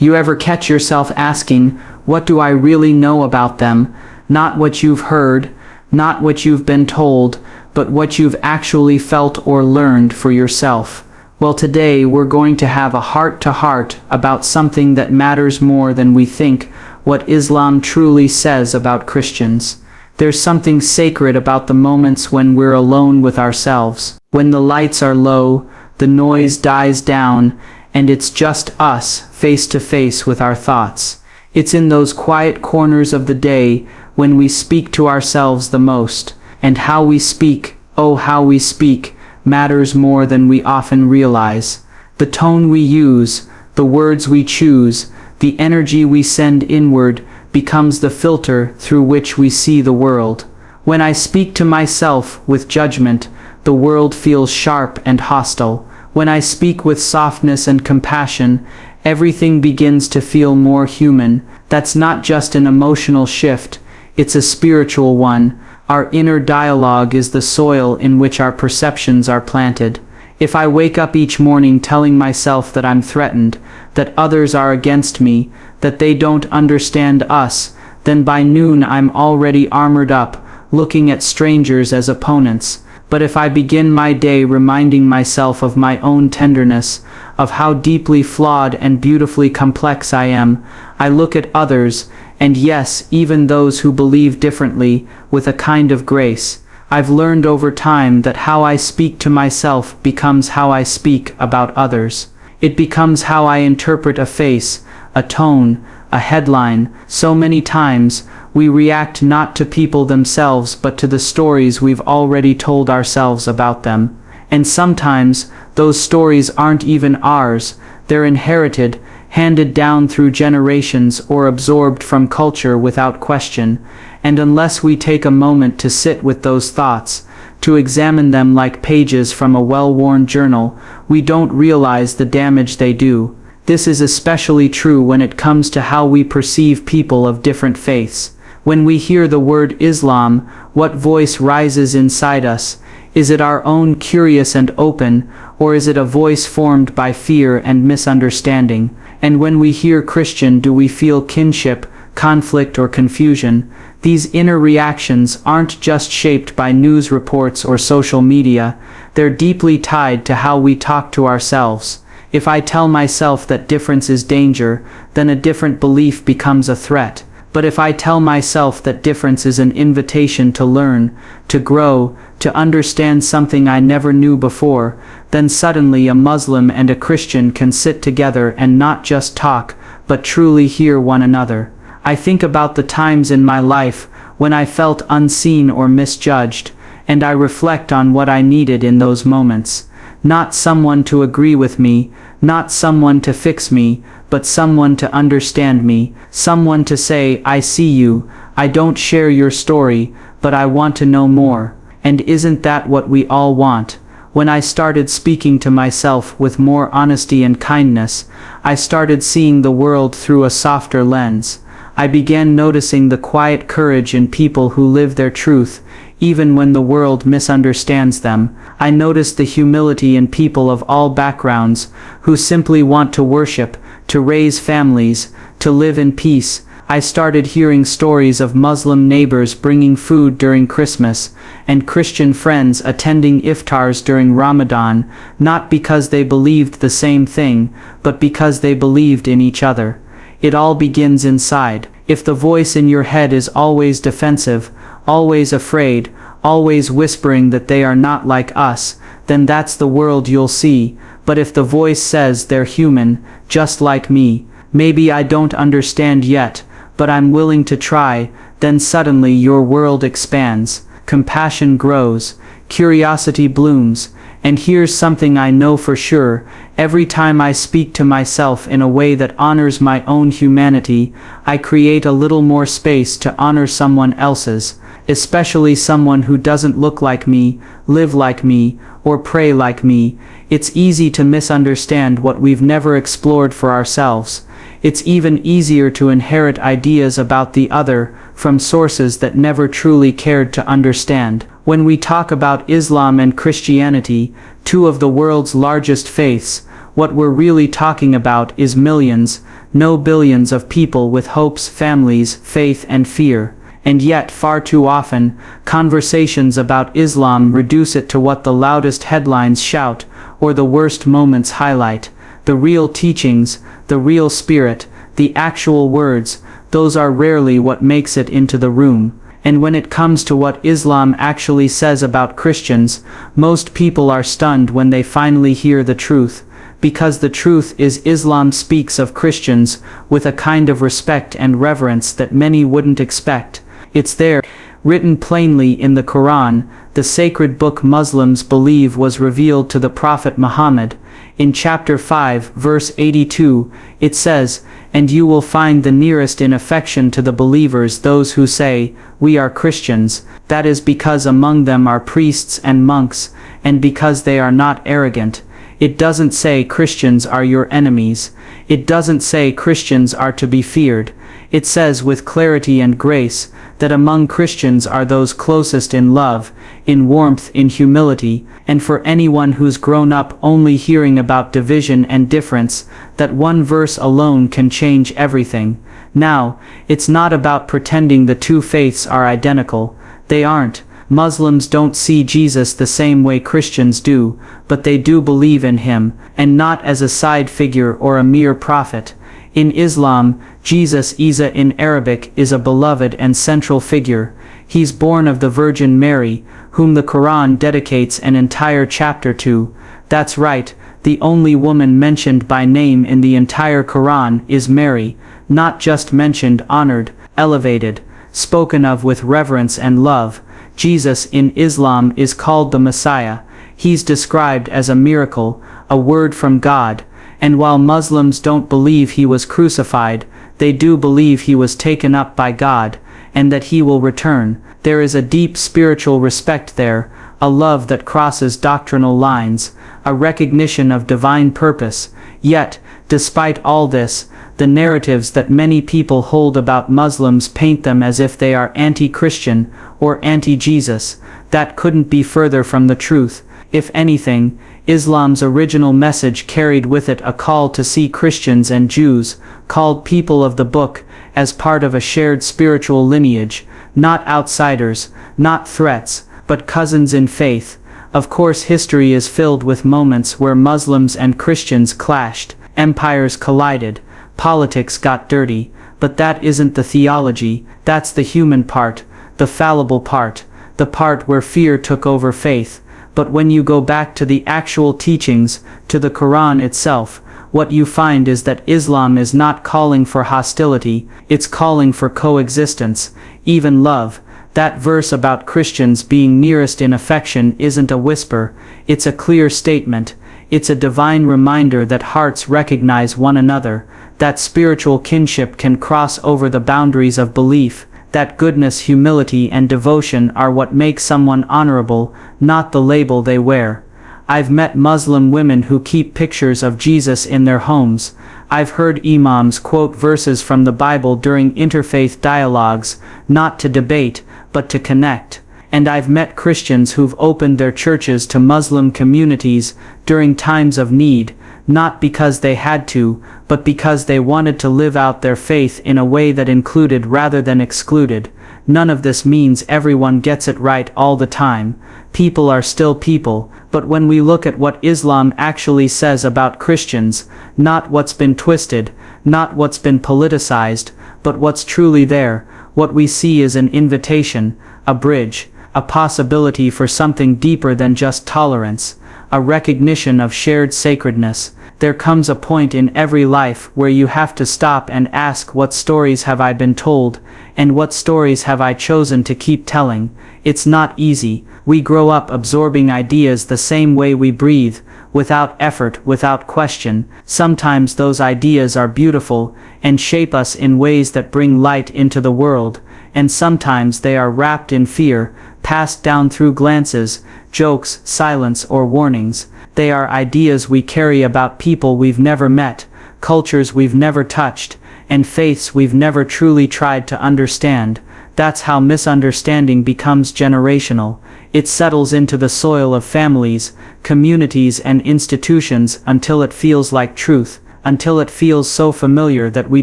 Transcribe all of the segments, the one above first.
You ever catch yourself asking, what do I really know about them? Not what you've heard, not what you've been told, but what you've actually felt or learned for yourself. Well, today we're going to have a heart-to-heart about something that matters more than we think, what Islam truly says about Christians. There's something sacred about the moments when we're alone with ourselves, when the lights are low, the noise dies down, and it's just us, face to face with our thoughts. It's in those quiet corners of the day when we speak to ourselves the most. And how we speak, oh how we speak, matters more than we often realize. The tone we use, the words we choose, the energy we send inward becomes the filter through which we see the world. When I speak to myself with judgment, the world feels sharp and hostile. When I speak with softness and compassion, everything begins to feel more human. That's not just an emotional shift, it's a spiritual one. Our inner dialogue is the soil in which our perceptions are planted. If I wake up each morning telling myself that I'm threatened, that others are against me, that they don't understand us, then by noon I'm already armored up, looking at strangers as opponents. But if I begin my day reminding myself of my own tenderness, of how deeply flawed and beautifully complex I am, I look at others, and yes, even those who believe differently, with a kind of grace. I've learned over time that how I speak to myself becomes how I speak about others. It becomes how I interpret a face, a tone, a headline. So many times, we react not to people themselves but to the stories we've already told ourselves about them. And sometimes, those stories aren't even ours, they're inherited, handed down through generations or absorbed from culture without question. And unless we take a moment to sit with those thoughts, to examine them like pages from a well-worn journal, we don't realize the damage they do. This is especially true when it comes to how we perceive people of different faiths. When we hear the word Islam, what voice rises inside us? Is it our own curious and open, or is it a voice formed by fear and misunderstanding? And when we hear Christian, do we feel kinship, conflict, or confusion? These inner reactions aren't just shaped by news reports or social media, they're deeply tied to how we talk to ourselves. If I tell myself that difference is danger, then a different belief becomes a threat. But if I tell myself that difference is an invitation to learn, to grow, to understand something I never knew before, then suddenly a Muslim and a Christian can sit together and not just talk, but truly hear one another. I think about the times in my life when I felt unseen or misjudged, and I reflect on what I needed in those moments. Not someone to agree with me, not someone to fix me, but someone to understand me, someone to say, I see you, I don't share your story, but I want to know more. And isn't that what we all want? When I started speaking to myself with more honesty and kindness, I started seeing the world through a softer lens. I began noticing the quiet courage in people who live their truth, even when the world misunderstands them. I noticed the humility in people of all backgrounds, who simply want to worship, to raise families, to live in peace. I started hearing stories of Muslim neighbors bringing food during Christmas, and Christian friends attending iftars during Ramadan, not because they believed the same thing, but because they believed in each other. It all begins inside. If the voice in your head is always defensive, always afraid, always whispering that they are not like us, then that's the world you'll see. But if the voice says they're human, just like me, maybe I don't understand yet, but I'm willing to try, then suddenly your world expands, compassion grows, curiosity blooms. And here's something I know for sure: every time I speak to myself in a way that honors my own humanity, I create a little more space to honor someone else's, especially someone who doesn't look like me, live like me, or pray like me. It's easy to misunderstand what we've never explored for ourselves. It's even easier to inherit ideas about the other from sources that never truly cared to understand. When we talk about Islam and Christianity, two of the world's largest faiths, what we're really talking about is millions, no billions of people with hopes, families, faith and fear. And yet, far too often, conversations about Islam reduce it to what the loudest headlines shout, or the worst moments highlight. The real teachings, the real spirit, the actual words, those are rarely what makes it into the room. And when it comes to what Islam actually says about Christians, most people are stunned when they finally hear the truth. Because the truth is, Islam speaks of Christians with a kind of respect and reverence that many wouldn't expect. It's there, written plainly in the Quran, the sacred book Muslims believe was revealed to the Prophet Muhammad. In chapter 5, verse 82, it says, "And you will find the nearest in affection to the believers those who say, 'We are Christians,' that is because among them are priests and monks, and because they are not arrogant." It doesn't say Christians are your enemies. It doesn't say Christians are to be feared. It says with clarity and grace that among Christians are those closest in love, in warmth, in humility, and for anyone who's grown up only hearing about division and difference, that one verse alone can change everything. Now, it's not about pretending the two faiths are identical. They aren't. Muslims don't see Jesus the same way Christians do, but they do believe in him, and not as a side figure or a mere prophet. In Islam, Jesus Isa in Arabic is a beloved and central figure. He's born of the Virgin Mary, whom the Quran dedicates an entire chapter to. That's right, the only woman mentioned by name in the entire Quran is Mary, not just mentioned, honored, elevated, spoken of with reverence and love. Jesus in Islam is called the Messiah. He's described as a miracle, a word from God. And while Muslims don't believe he was crucified, they do believe he was taken up by God, and that he will return. There is a deep spiritual respect there, a love that crosses doctrinal lines, a recognition of divine purpose. Yet, despite all this, the narratives that many people hold about Muslims paint them as if they are anti-Christian or anti-Jesus. That couldn't be further from the truth. If anything, Islam's original message carried with it a call to see Christians and Jews, called people of the book, as part of a shared spiritual lineage, not outsiders, not threats, but cousins in faith. Of course, history is filled with moments where Muslims and Christians clashed, empires collided, politics got dirty, but that isn't the theology, that's the human part, the fallible part, the part where fear took over faith. But when you go back to the actual teachings, to the Quran itself, what you find is that Islam is not calling for hostility, it's calling for coexistence, even love. That verse about Christians being nearest in affection isn't a whisper, it's a clear statement. It's a divine reminder that hearts recognize one another, that spiritual kinship can cross over the boundaries of belief, that goodness, humility and devotion are what make someone honorable, not the label they wear. I've met Muslim women who keep pictures of Jesus in their homes. I've heard imams quote verses from the Bible during interfaith dialogues, not to debate, but to connect. And I've met Christians who've opened their churches to Muslim communities during times of need, not because they had to, but because they wanted to live out their faith in a way that included rather than excluded. None of this means everyone gets it right all the time. People are still people, but when we look at what Islam actually says about Christians, not what's been twisted, not what's been politicized, but what's truly there, what we see is an invitation, a bridge, a possibility for something deeper than just tolerance, a recognition of shared sacredness. There comes a point in every life where you have to stop and ask, what stories have I been told, and what stories have I chosen to keep telling? It's not easy. We grow up absorbing ideas the same way we breathe, without effort, without question. Sometimes those ideas are beautiful, and shape us in ways that bring light into the world, and sometimes they are wrapped in fear, passed down through glances, jokes, silence or warnings. They are ideas we carry about people we've never met, cultures we've never touched, and faiths we've never truly tried to understand. That's how misunderstanding becomes generational. It settles into the soil of families, communities and institutions until it feels like truth. until it feels so familiar that we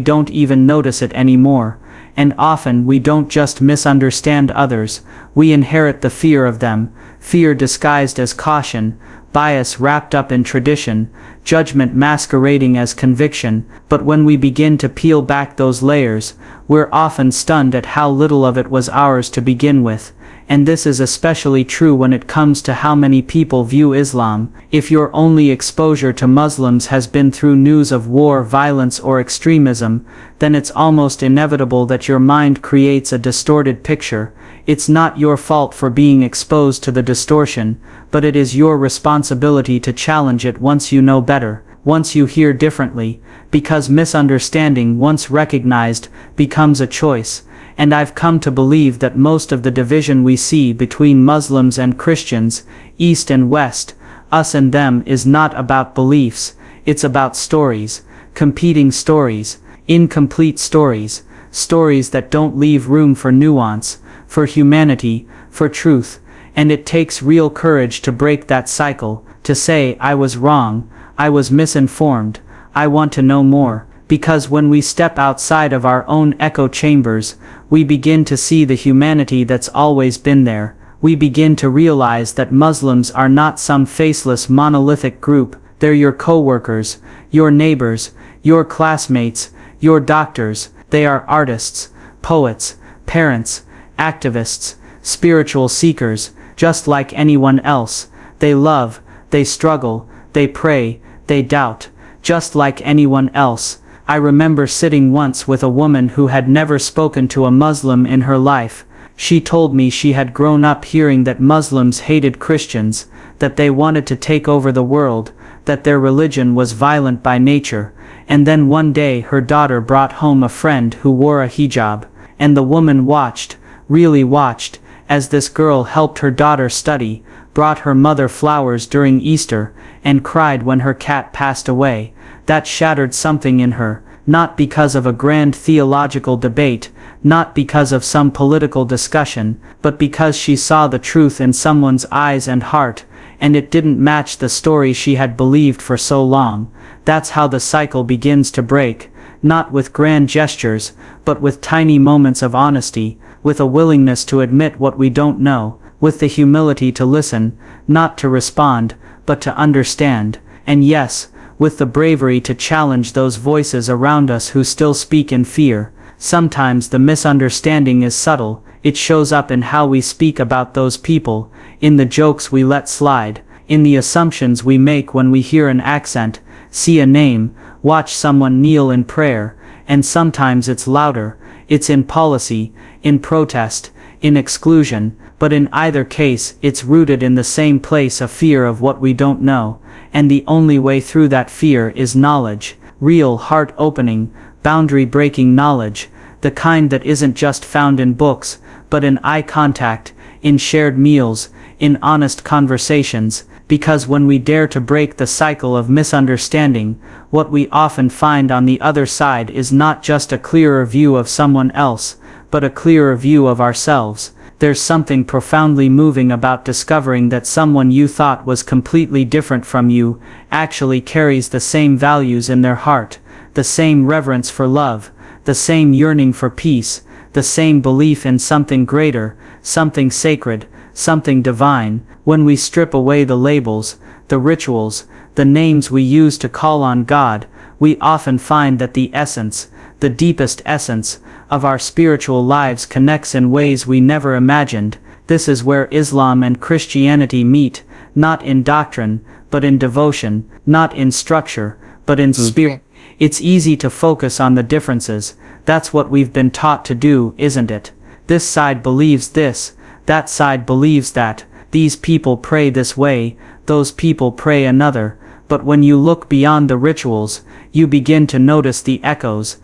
don't even notice it anymore. And often we don't just misunderstand others, we inherit the fear of them, fear disguised as caution, bias wrapped up in tradition, judgment masquerading as conviction. But when we begin to peel back those layers, we're often stunned at how little of it was ours to begin with. And this is especially true when it comes to how many people view Islam. If your only exposure to Muslims has been through news of war, violence, or extremism, then it's almost inevitable that your mind creates a distorted picture. It's not your fault for being exposed to the distortion, but it is your responsibility to challenge it once you know better, once you hear differently, because misunderstanding, once recognized, becomes a choice. And I've come to believe that most of the division we see between Muslims and Christians, East and West, us and them, is not about beliefs, it's about stories, competing stories, incomplete stories, stories that don't leave room for nuance, for humanity, for truth. And it takes real courage to break that cycle, to say, I was wrong, I was misinformed, I want to know more. Because when we step outside of our own echo chambers, we begin to see the humanity that's always been there. We begin to realize that Muslims are not some faceless monolithic group. They're your co-workers, your neighbors, your classmates, your doctors. They are artists, poets, parents, activists, spiritual seekers, just like anyone else. They love, they struggle, they pray, they doubt, just like anyone else. I remember sitting once with a woman who had never spoken to a Muslim in her life. She told me she had grown up hearing that Muslims hated Christians, that they wanted to take over the world, that their religion was violent by nature. And then one day her daughter brought home a friend who wore a hijab, and the woman watched, really watched, as this girl helped her daughter study, brought her mother flowers during Easter, and cried when her cat passed away. That shattered something in her, not because of a grand theological debate, not because of some political discussion, but because she saw the truth in someone's eyes and heart, and it didn't match the story she had believed for so long. That's how the cycle begins to break, not with grand gestures, but with tiny moments of honesty, with a willingness to admit what we don't know, with the humility to listen, not to respond, but to understand, and yes, with the bravery to challenge those voices around us who still speak in fear. Sometimes the misunderstanding is subtle. It shows up in how we speak about those people, in the jokes we let slide, in the assumptions we make when we hear an accent, see a name, watch someone kneel in prayer. And sometimes it's louder. It's in policy, in protest, in exclusion, but in either case it's rooted in the same place, a fear of what we don't know. And the only way through that fear is knowledge, real heart-opening, boundary-breaking knowledge, the kind that isn't just found in books, but in eye contact, in shared meals, in honest conversations. Because when we dare to break the cycle of misunderstanding, what we often find on the other side is not just a clearer view of someone else, but a clearer view of ourselves. There's something profoundly moving about discovering that someone you thought was completely different from you actually carries the same values in their heart, the same reverence for love, the same yearning for peace, the same belief in something greater, something sacred, something divine. When we strip away the labels, the rituals, the names we use to call on God, we often find that the essence, the deepest essence, of our spiritual lives connects in ways we never imagined. This is where Islam and Christianity meet, not in doctrine, but in devotion, not in structure, but in spirit. It's easy to focus on the differences. That's what we've been taught to do, isn't it? This side believes this, that side believes that, these people pray this way, those people pray another. But when you look beyond the rituals, you begin to notice the echoes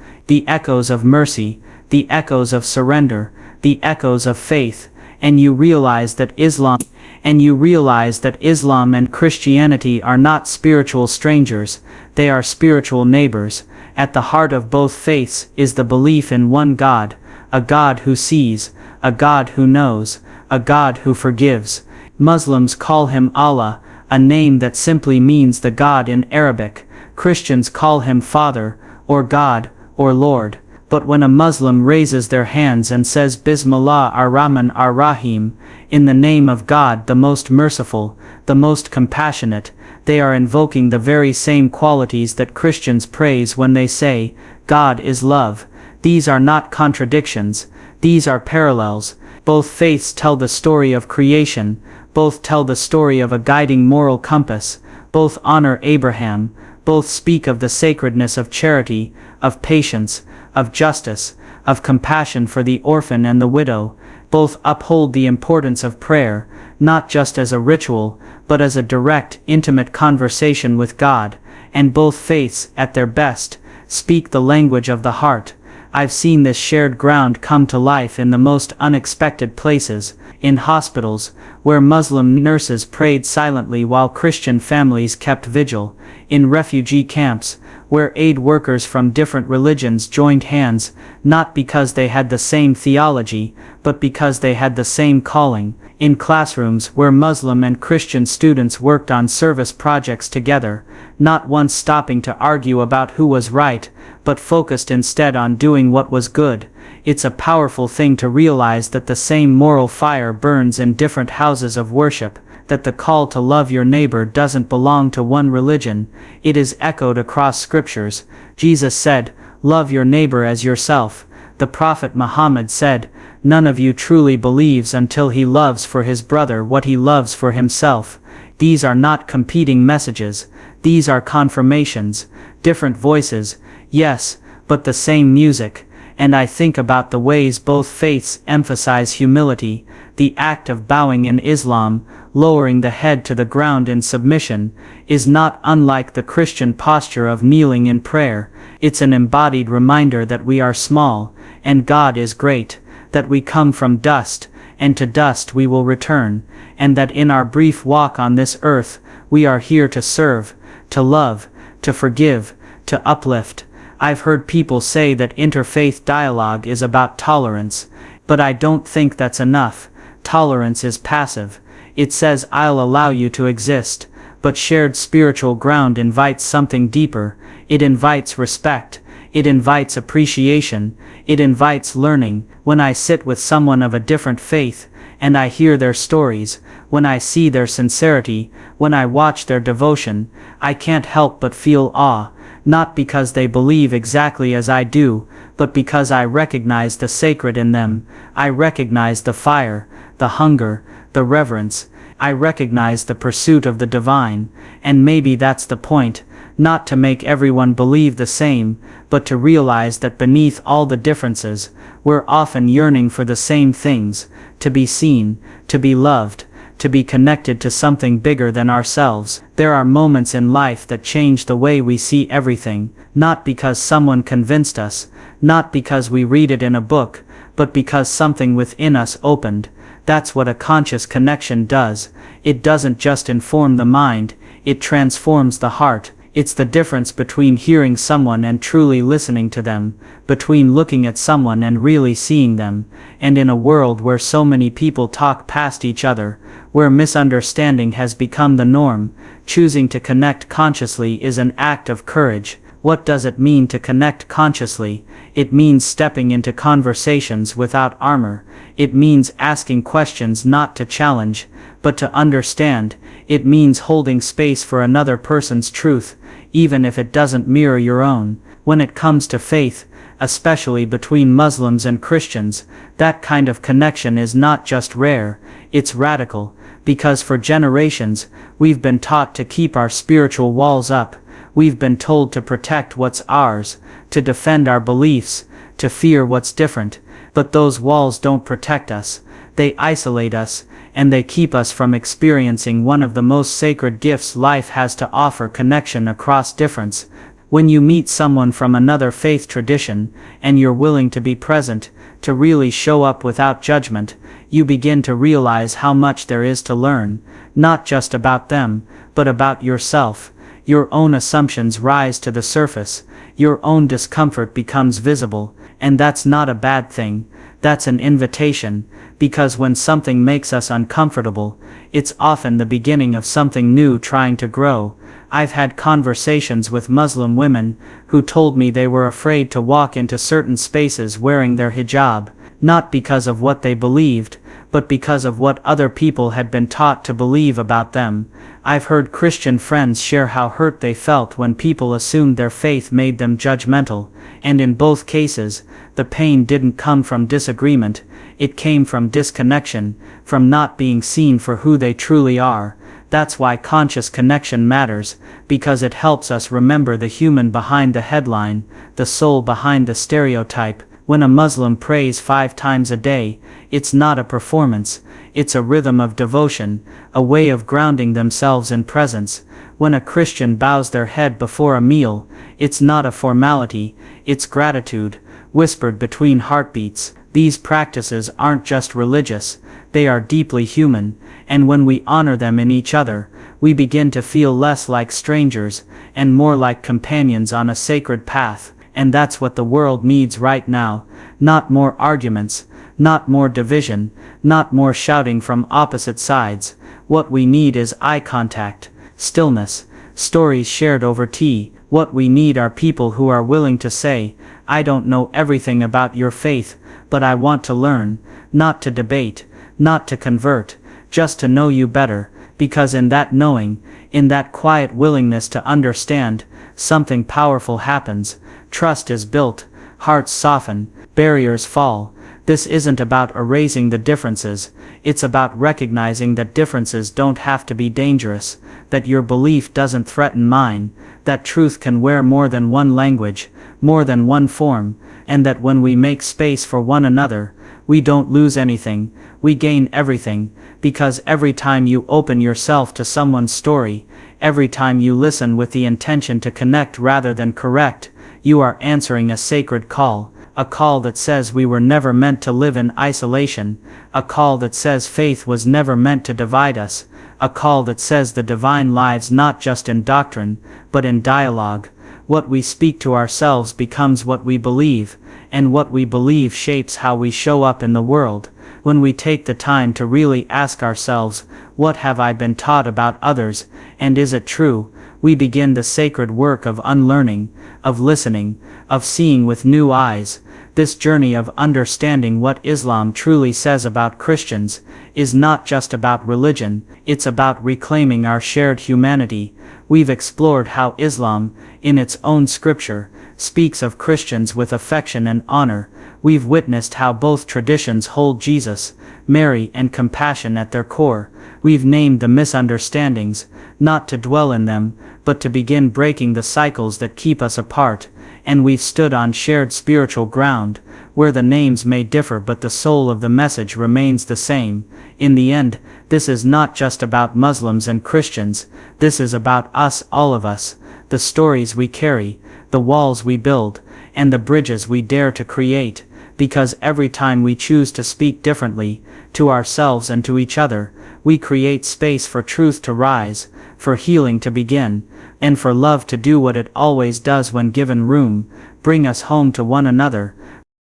of mercy, the echoes of surrender, the echoes of faith, and you realize that Islam and Christianity are not spiritual strangers, they are spiritual neighbors. At the heart of both faiths is the belief in one God, a God who sees, a God who knows, a God who forgives. Muslims call him Allah, a name that simply means the God in Arabic. Christians call him Father, or God, or Lord. But when a Muslim raises their hands and says Bismillah ar-Rahman ar-Rahim, in the name of God the most merciful, the most compassionate, they are invoking the very same qualities that Christians praise when they say, God is love. These are not contradictions, these are parallels. Both faiths tell the story of creation, both tell the story of a guiding moral compass, both honor Abraham, both speak of the sacredness of charity, of patience, of justice, of compassion for the orphan and the widow. Both uphold the importance of prayer, not just as a ritual, but as a direct, intimate conversation with God, and both faiths, at their best, speak the language of the heart. I've seen this shared ground come to life in the most unexpected places, in hospitals, where Muslim nurses prayed silently while Christian families kept vigil, in refugee camps, where aid workers from different religions joined hands, not because they had the same theology, but because they had the same calling, in classrooms where Muslim and Christian students worked on service projects together, not once stopping to argue about who was right, but focused instead on doing what was good. It's a powerful thing to realize that the same moral fire burns in different houses of worship, that the call to love your neighbor doesn't belong to one religion, it is echoed across scriptures. Jesus said, "Love your neighbor as yourself." The Prophet Muhammad said, "None of you truly believes until he loves for his brother what he loves for himself." These are not competing messages, these are confirmations, different voices, yes, but the same music. And I think about the ways both faiths emphasize humility. The act of bowing in Islam, lowering the head to the ground in submission, is not unlike the Christian posture of kneeling in prayer. It's an embodied reminder that we are small, and God is great, that we come from dust, and to dust we will return, and that in our brief walk on this earth, we are here to serve, to love, to forgive, to uplift. I've heard people say that interfaith dialogue is about tolerance, but I don't think that's enough. Tolerance is passive. It says I'll allow you to exist, but shared spiritual ground invites something deeper. It invites respect. It invites appreciation. It invites learning. When I sit with someone of a different faith, and I hear their stories, when I see their sincerity, when I watch their devotion, I can't help but feel awe. Not because they believe exactly as I do, but because I recognize the sacred in them. I recognize the fire, the hunger, the reverence. I recognize the pursuit of the divine, and maybe that's the point, not to make everyone believe the same, but to realize that beneath all the differences, we're often yearning for the same things, to be seen, to be loved, to be connected to something bigger than ourselves. There are moments in life that change the way we see everything, not because someone convinced us, not because we read it in a book, but because something within us opened. That's what a conscious connection does. It doesn't just inform the mind, it transforms the heart. It's the difference between hearing someone and truly listening to them, between looking at someone and really seeing them, and in a world where so many people talk past each other, where misunderstanding has become the norm, choosing to connect consciously is an act of courage. What does it mean to connect consciously? It means stepping into conversations without armor. It means asking questions not to challenge, but to understand. It means holding space for another person's truth, even if it doesn't mirror your own. When it comes to faith, especially between Muslims and Christians, that kind of connection is not just rare, it's radical, because for generations, we've been taught to keep our spiritual walls up. We've been told to protect what's ours, to defend our beliefs, to fear what's different. But those walls don't protect us, they isolate us, and they keep us from experiencing one of the most sacred gifts life has to offer: connection across difference. When you meet someone from another faith tradition, and you're willing to be present, to really show up without judgment, you begin to realize how much there is to learn, not just about them, but about yourself. Your own assumptions rise to the surface, your own discomfort becomes visible, and that's not a bad thing. That's an invitation, because when something makes us uncomfortable, it's often the beginning of something new trying to grow. I've had conversations with Muslim women who told me they were afraid to walk into certain spaces wearing their hijab, not because of what they believed, but because of what other people had been taught to believe about them. I've heard Christian friends share how hurt they felt when people assumed their faith made them judgmental, and in both cases, the pain didn't come from disagreement, it came from disconnection, from not being seen for who they truly are. That's why conscious connection matters, because it helps us remember the human behind the headline, the soul behind the stereotype. When a Muslim prays 5 times a day, it's not a performance, it's a rhythm of devotion, a way of grounding themselves in presence. When a Christian bows their head before a meal, it's not a formality, it's gratitude, whispered between heartbeats. These practices aren't just religious, they are deeply human, and when we honor them in each other, we begin to feel less like strangers, and more like companions on a sacred path. And that's what the world needs right now. Not more arguments, not more division, not more shouting from opposite sides. What we need is eye contact, stillness, stories shared over tea. What we need are people who are willing to say, I don't know everything about your faith, but I want to learn, not to debate, not to convert, just to know you better, because in that knowing, in that quiet willingness to understand, something powerful happens. Trust is built, hearts soften, barriers fall. This isn't about erasing the differences, it's about recognizing that differences don't have to be dangerous, that your belief doesn't threaten mine, that truth can wear more than one language, more than one form, and that when we make space for one another, we don't lose anything, we gain everything, because every time you open yourself to someone's story, every time you listen with the intention to connect rather than correct, you are answering a sacred call, a call that says we were never meant to live in isolation, a call that says faith was never meant to divide us, a call that says the divine lives not just in doctrine, but in dialogue. What we speak to ourselves becomes what we believe, and what we believe shapes how we show up in the world. When we take the time to really ask ourselves, what have I been taught about others, and is it true? We begin the sacred work of unlearning, of listening, of seeing with new eyes. This journey of understanding what Islam truly says about Christians is not just about religion, it's about reclaiming our shared humanity. We've explored how Islam, in its own scripture, speaks of Christians with affection and honor. We've witnessed how both traditions hold Jesus, Mary, and compassion at their core. We've named the misunderstandings, not to dwell in them, but to begin breaking the cycles that keep us apart. And we've stood on shared spiritual ground, where the names may differ but the soul of the message remains the same. In the end, this is not just about Muslims and Christians, this is about us, all of us, the stories we carry, the walls we build, and the bridges we dare to create, because every time we choose to speak differently, to ourselves and to each other, we create space for truth to rise, for healing to begin, and for love to do what it always does when given room, bring us home to one another.